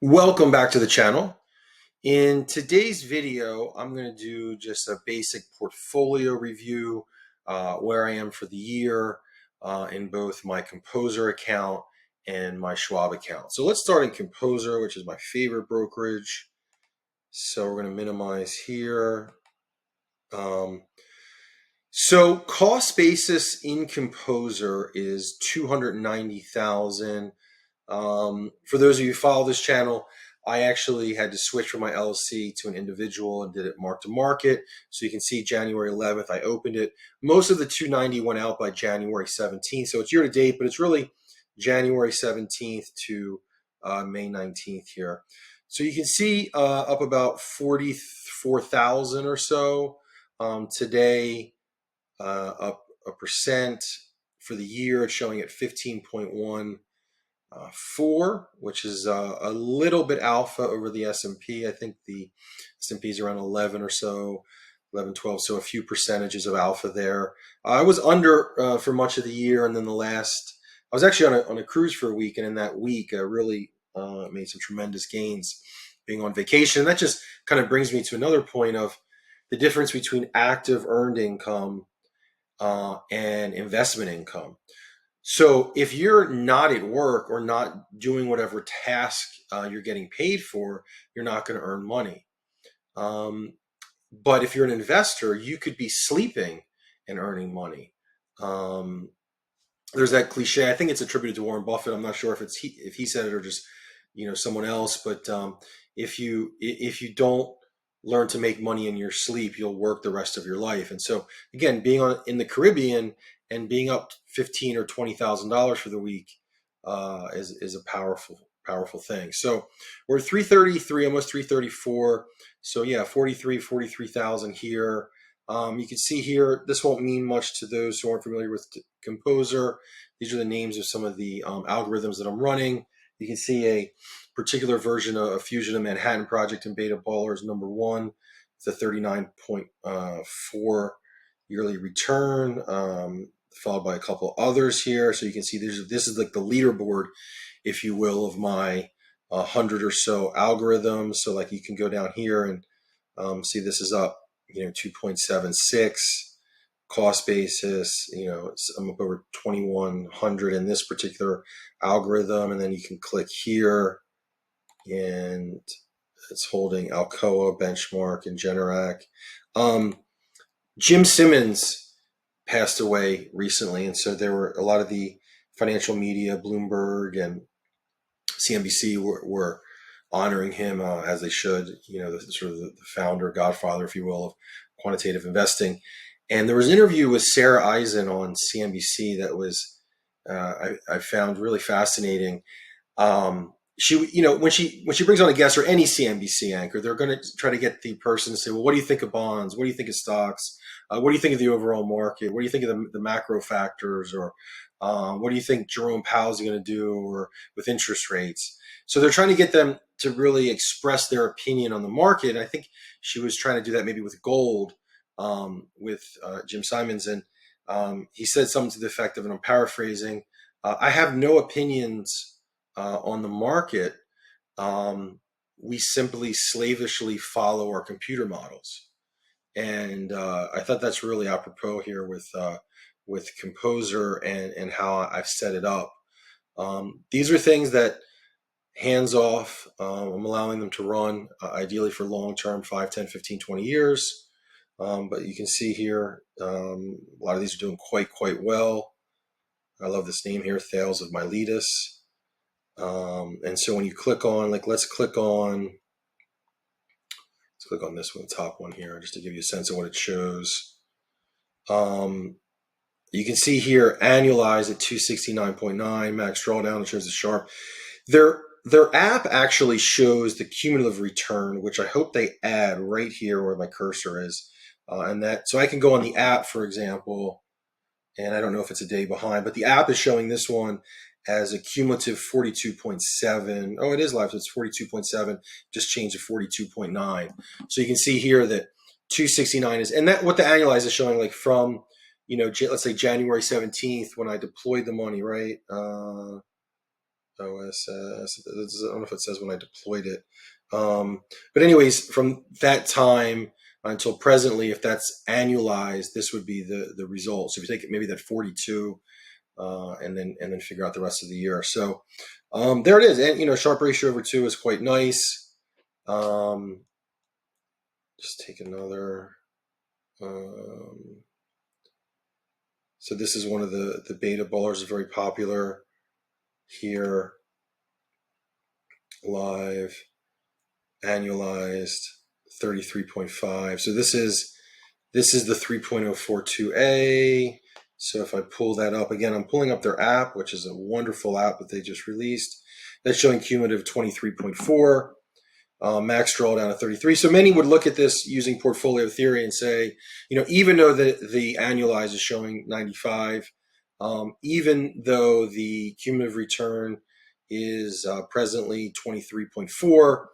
Welcome back to the channel. In today's video, I'm going to do just a basic portfolio review, where I am for the year in both my Composer account and my Schwab account. So let's start in Composer, which is my favorite brokerage. So we're going to minimize here. So cost basis in Composer is $290,000. For those of you who follow this channel, I actually had to switch from my LLC to an individual and did it mark to market. So you can see January 11th, I opened it. Most of the 290 went out by January 17th. So it's year to date, but it's really January 17th to May 19th here. So you can see up about 44,000 or so today, up a percent. For the year, it's showing at 15.14, which is a little bit alpha over the S&P. I think the S&P is around 11 or so, 11, 12, so a few percentages of alpha there. I was under for much of the year, and then I was actually on a cruise for a week, and in that week I really made some tremendous gains being on vacation. And that just kind of brings me to another point of the difference between active earned income and investment income. So if you're not at work or not doing whatever task you're getting paid for, you're not going to earn money. But if you're an investor, you could be sleeping and earning money. There's that cliche. I think it's attributed to Warren Buffett. I'm not sure if he said it or just someone else. But if you don't learn to make money in your sleep, you'll work the rest of your life. And so again, being in the Caribbean and being up $15,000 or $20,000 for the week is a powerful thing. So we're at 333, almost 334. So yeah, 43,000 here. You can see here, this won't mean much to those who aren't familiar with Composer. These are the names of some of the algorithms that I'm running. You can see a particular version of Fusion of Manhattan Project in Beta Baller is number one. It's a 39.4 yearly return, followed by a couple others here. So you can see this is like the leaderboard, if you will, of my 100 or so algorithms. So like you can go down here and see this is up 2.76 cost basis. I'm up over 2,100 in this particular algorithm, and then you can click here and it's holding Alcoa, Benchmark, and Generac. Jim Simmons passed away recently, and so there were a lot of the financial media, Bloomberg and CNBC were honoring him as they should. The founder, godfather, if you will, of quantitative investing. And there was an interview with Sarah Eisen on CNBC that was I found really fascinating. She, when she brings on a guest or any CNBC anchor, they're going to try to get the person to say, well, what do you think of bonds? What do you think of stocks? What do you think of the overall market? What do you think of the macro factors? Or what do you think Jerome Powell's going to do or with interest rates? So they're trying to get them to really express their opinion on the market. And I think she was trying to do that maybe with gold, with Jim Simons. And he said something to the effect of, and I'm paraphrasing, I have no opinions on the market. We simply slavishly follow our computer models. And I thought that's really apropos here with Composer and how I've set it up. These are things that hands off, I'm allowing them to run ideally for long term, 5, 10, 15, 20 years. But you can see here, a lot of these are doing quite well. I love this name here, Thales of Miletus. And so when you click on, let's click on this one, the top one here, just to give you a sense of what it shows. You can see here, annualized at 269.9, max drawdown, it shows the sharp. Their app actually shows the cumulative return, which I hope they add right here where my cursor is. So I can go on the app, for example, and I don't know if it's a day behind, but the app is showing this one as a cumulative 42.7. Oh, it is live, so it's 42.7, just changed to 42.9. So you can see here that 269 is, and that what the annualized is showing, like from, let's say January 17th when I deployed the money, right? OSS. I don't know if it says when I deployed it. But anyways, from that time until presently, if that's annualized, this would be the result. So if you take maybe that 42 and then figure out the rest of the year. So there it is. And Sharpe ratio over 2 is quite nice. Just take another. So this is one of the beta ballers, very popular here. Live, annualized, 33.5. So this is the 3.042A. So if I pull that up again, I'm pulling up their app, which is a wonderful app that they just released. That's showing cumulative 23.4. Max drawdown of 33. So many would look at this using portfolio theory and say, even though the annualized is showing 95, even though the cumulative return is presently 23.4,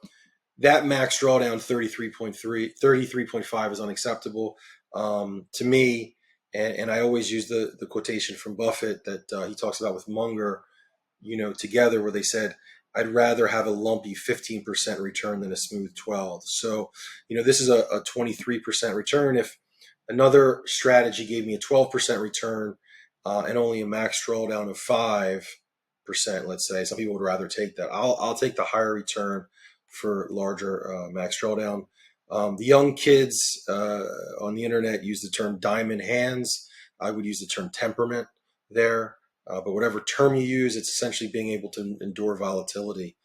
that max drawdown 33.5 is unacceptable to me. And I always use the quotation from Buffett that he talks about with Munger, together, where they said, I'd rather have a lumpy 15% return than a smooth 12. So, this is a 23% return. If another strategy gave me a 12% return and only a max drawdown of 5%, let's say, some people would rather take that. I'll take the higher return for larger max drawdown. The young kids on the internet use the term diamond hands. I would use the term temperament there. But whatever term you use, it's essentially being able to endure volatility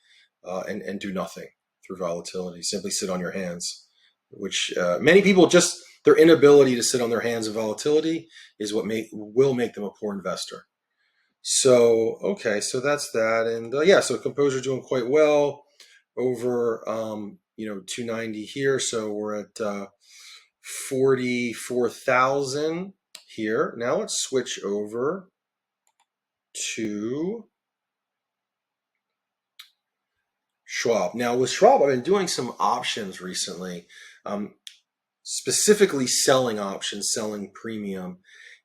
and do nothing through volatility. Simply sit on your hands, which many people their inability to sit on their hands in volatility is what will make them a poor investor. So, okay, so that's that. And so Composer doing quite well over, 290 here. So we're at 44,000 here. Now let's switch over to Schwab. Now with Schwab, I've been doing some options recently, specifically selling options, selling premium.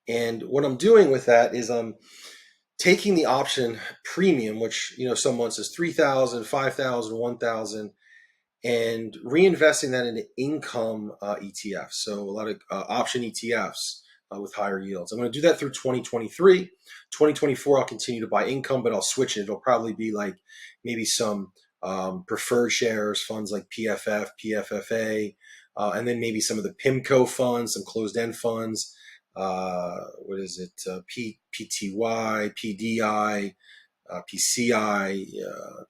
And what I'm doing with that is I'm taking the option premium, which, some months is 3,000, 5,000, 1,000, and reinvesting that into income ETFs. So a lot of option ETFs with higher yields. I'm going to do that through 2023. 2024, I'll continue to buy income, but I'll switch it. It'll probably be like maybe some preferred shares, funds like PFF, PFFA, and then maybe some of the PIMCO funds, some closed-end funds. What is it? PTY, PDI, PCI,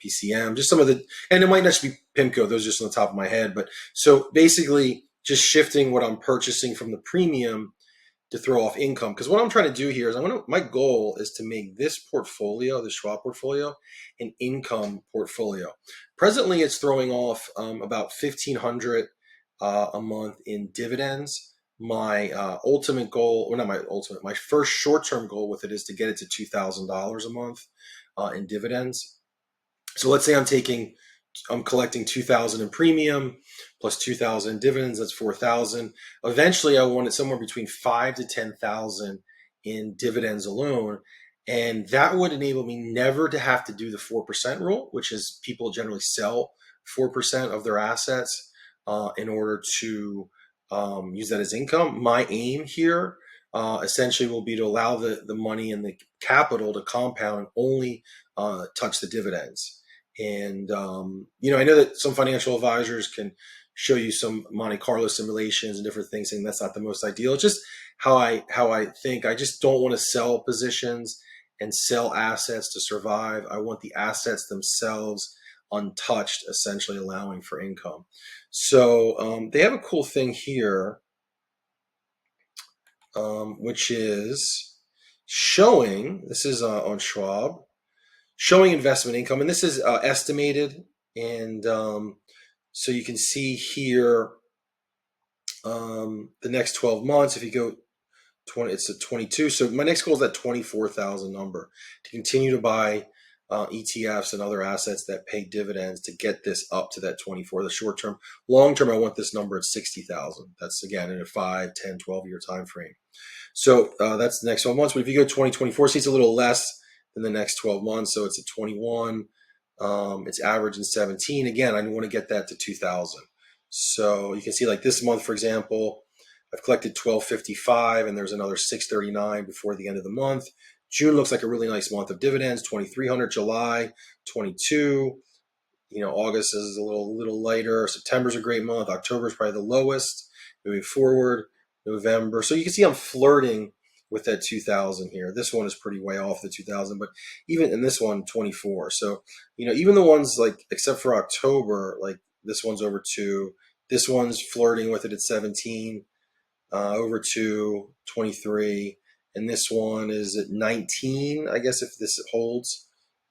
PCM, just some of the, and it might not just be PIMCO, those are just on the top of my head. But so basically just shifting what I'm purchasing from the premium to throw off income. Because what I'm trying to do here is my goal is to make this portfolio, the Schwab portfolio, an income portfolio. Presently, it's throwing off about $1,500 a month in dividends. My ultimate goal, or not my ultimate, my first short-term goal with it is to get it to $2,000 a month in dividends. So let's say I'm collecting 2,000 in premium plus 2,000 in dividends. That's 4,000. Eventually, I want it somewhere between 5 to 10,000 in dividends alone, and that would enable me never to have to do the 4% rule, which is people generally sell 4% of their assets in order to use that as income. My aim here essentially will be to allow the money and the capital to compound and only touch the dividends. And, I know that some financial advisors can show you some Monte Carlo simulations and different things, saying that's not the most ideal. It's just how I think. I just don't want to sell positions and sell assets to survive. I want the assets themselves untouched, essentially allowing for income. So they have a cool thing here, which is showing, this is on Schwab, showing investment income, and this is estimated. And so you can see here the next 12 months. If you go 20, it's at 22. So my next goal is that 24,000 number, to continue to buy ETFs and other assets that pay dividends to get this up to that 24. The short term. Long term, I want this number at 60,000. That's again in a 5, 10, 12 year time frame. So that's the next 12 months. But if you go 2024, see it's a little less in the next 12 months. So it's at 21. It's averaging 17. Again, I want to get that to 2,000. So you can see like this month, for example, I've collected 1255 and there's another 639 before the end of the month. June looks like a really nice month of dividends, 2,300. July, 22. August is a little lighter. September's a great month. October is probably the lowest. Moving forward, November. So you can see I'm flirting with that 2,000 here. This one is pretty way off the 2,000, but even in this one, 24. So, even the ones like, except for October, like this one's over 2. This one's flirting with it at 17, over 2, 23. And this one is at 19, I guess, if this holds.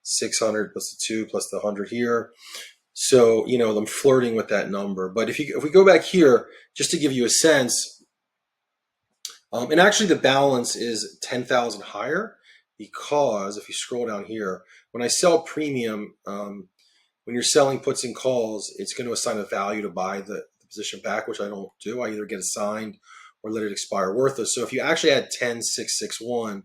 600 plus the 2 plus the 100 here. So, I'm flirting with that number. But if we go back here, just to give you a sense, and actually the balance is 10,000 higher, because if you scroll down here, when I sell premium, when you're selling puts and calls, it's going to assign a value to buy the position back, which I don't do. I either get assigned or let it expire worthless. So if you actually add 10,661,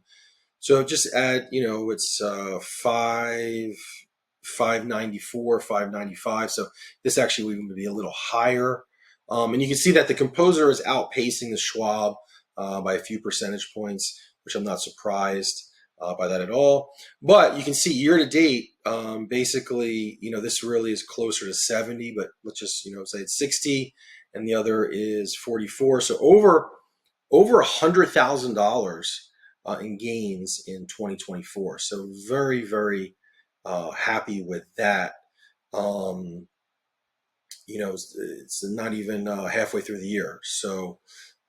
so just add, it's 594, 595. So this actually would be a little higher. And you can see that the Composer is outpacing the Schwab by a few percentage points, which I'm not surprised by that at all. But you can see year to date, basically, this really is closer to 70, but let's just, say it's 60 and the other is 44. So over $100,000 in gains in 2024. So very, very happy with that. It's not even halfway through the year. So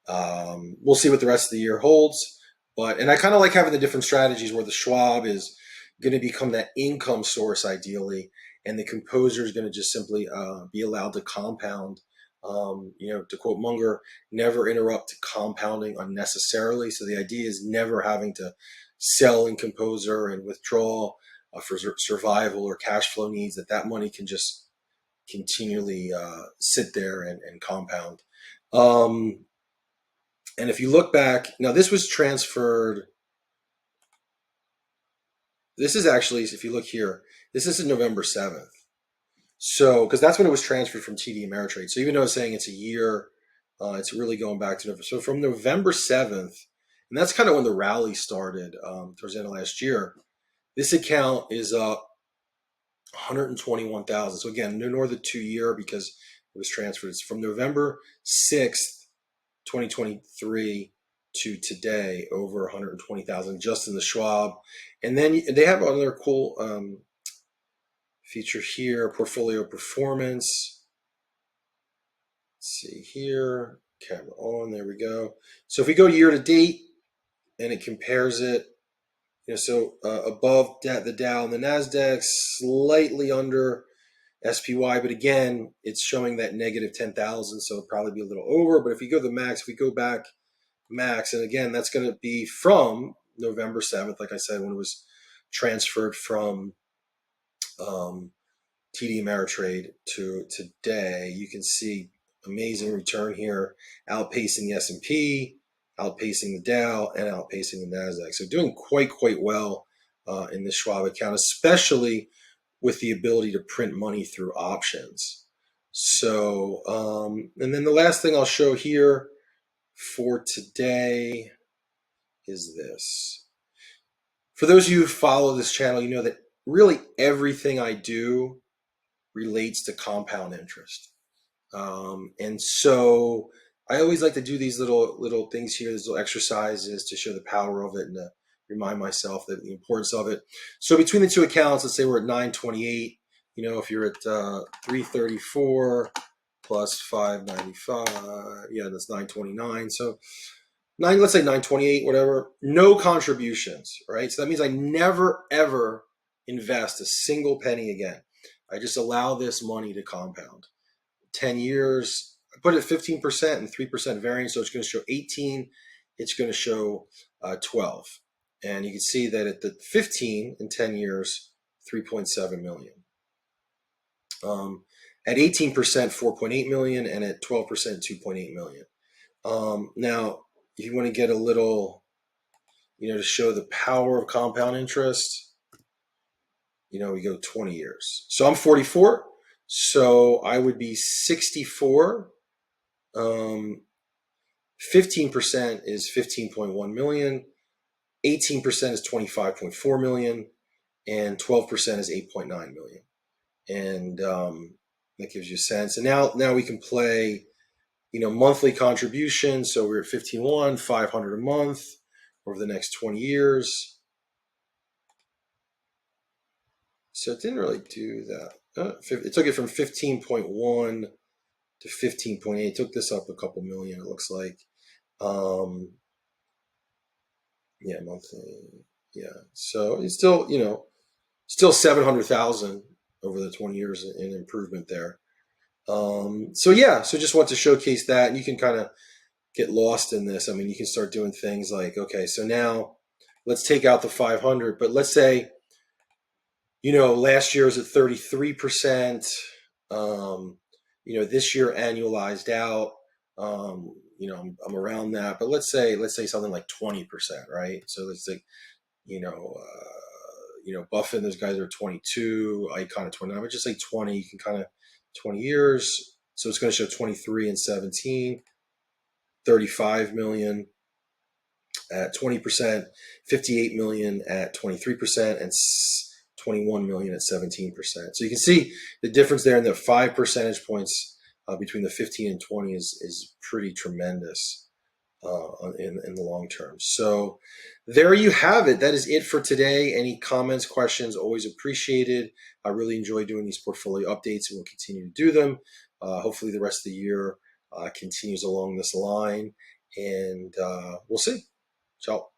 we'll see what the rest of the year holds. And I kind of like having the different strategies where the Schwab is going to become that income source ideally, and the Composer is going to just simply be allowed to compound. To quote Munger, never interrupt compounding unnecessarily. So the idea is never having to sell in Composer and withdraw for survival or cash flow needs, that money can just continually sit there and compound. And if you look back, now this was transferred. This is actually, if you look here, this is November 7th. So, because that's when it was transferred from TD Ameritrade. So even though it's saying it's a year, it's really going back to November. So from November 7th, and that's kind of when the rally started towards the end of last year, this account is up 121,000. So again, no more than 2 year because it was transferred. It's from November 6th, 2023 to today, over 120,000 just in the Schwab. And then they have another cool feature here, portfolio performance. Let's see here, camera on, there we go. So if we go year to date and it compares it, so above the Dow and the NASDAQ, slightly under SPY, but again, it's showing that negative 10,000, so it'll probably be a little over. But if you go to the max, if we go back max, and again, that's going to be from November 7th, like I said, when it was transferred from TD Ameritrade to today, you can see amazing return here, outpacing the S&P, outpacing the Dow, and outpacing the NASDAQ. So doing quite well in this Schwab account, especially with the ability to print money through options. So, and then the last thing I'll show here for today is this. For those of you who follow this channel, you know that really everything I do relates to compound interest. And so I always like to do these little things here, these little exercises to show the power of it and to remind myself that the importance of it. So between the two accounts, let's say we're at 928. If you're at 334 plus 595, yeah, that's 929. So let's say 928, whatever. No contributions, right? So that means I never ever invest a single penny again. I just allow this money to compound. 10 years, I put it at 15% and 3% variance, so it's going to show 18. It's going to show 12. And you can see that at the 15 in 10 years, 3.7 million. At 18%, 4.8 million, and at 12%, 2.8 million. Now, if you want to get a little, to show the power of compound interest, we go 20 years. So I'm 44. So I would be 64. 15% is 15.1 million. 18% is 25.4 million. And 12% is 8.9 million. And that gives you a sense. And now we can play, monthly contribution. So we're at 15.1, 500 a month over the next 20 years. So it didn't really do that. It took it from 15.1 to 15.8. It took this up a couple million, it looks like. Yeah, monthly. Yeah. So it's still, still 700,000 over the 20 years in improvement there. So just want to showcase that. And you can kind of get lost in this. I mean, you can start doing things like, okay, so now let's take out the 500, but let's say, last year was at 33%. This year annualized out, I'm around that, but let's say something like 20%, right? So let's say, Buffett, those guys are 22, Icon at 29, but just like 20, you can kind of 20 years. So it's going to show 23 and 17, 35 million at 20%, 58 million at 23%, and 21 million at 17%. So you can see the difference there in the 5 percentage points between the 15 and 20 is pretty tremendous in the long term. So there you have it. That is it for today. Any comments, questions, always appreciated. I really enjoy doing these portfolio updates and we'll continue to do them. Hopefully the rest of the year continues along this line, and we'll see. Ciao.